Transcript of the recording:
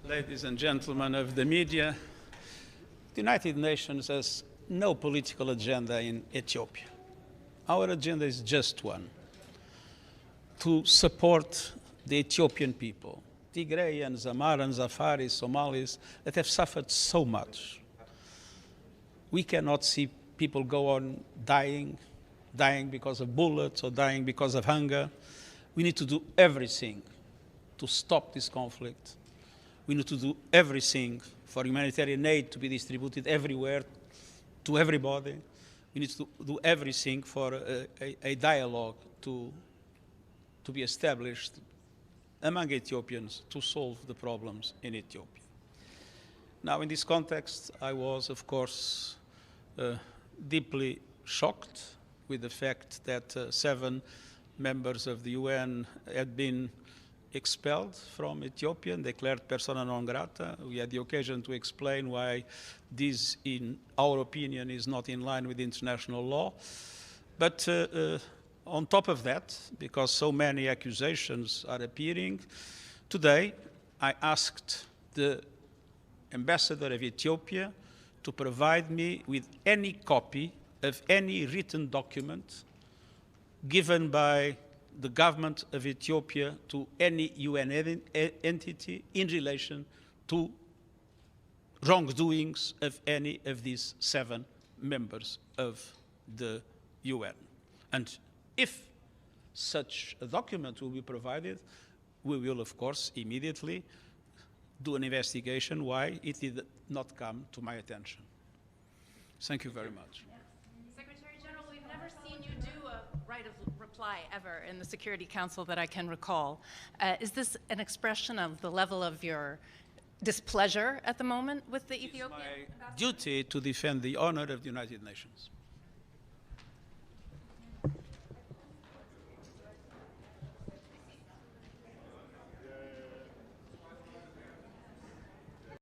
Ladies and gentlemen of the media, the United Nations has no political agenda in Ethiopia. Our agenda is just one: to support the Ethiopian people, Tigrayans, Amarans, Afaris, Somalis, that have suffered so much. We cannot see people go on dying because of bullets or dying because of hunger. We need to do everything to stop this conflict. We need to do everything for humanitarian aid to be distributed everywhere, to everybody. We need to do everything for a dialogue to be established among Ethiopians to solve the problems in Ethiopia. Now, in this context, I was, of course, deeply shocked with the fact that 7 members of the UN had been expelled from Ethiopia and declared persona non grata. We had the occasion to explain why this, in our opinion, is not in line with international law. But on top of that, because so many accusations are appearing, today I asked the ambassador of Ethiopia to provide me with any copy of any written document given by the government of Ethiopia to any UN entity in relation to wrongdoings of any of these 7 members of the UN. And if such a document will be provided, we will, of course, immediately do an investigation why it did not come to my attention. Thank you very much. Secretary General, we've never seen you do a right of reply ever in the Security Council that I can recall. Is this an expression of the level of your displeasure at the moment with the Ethiopian ambassador? It's my duty to defend the honor of the United Nations.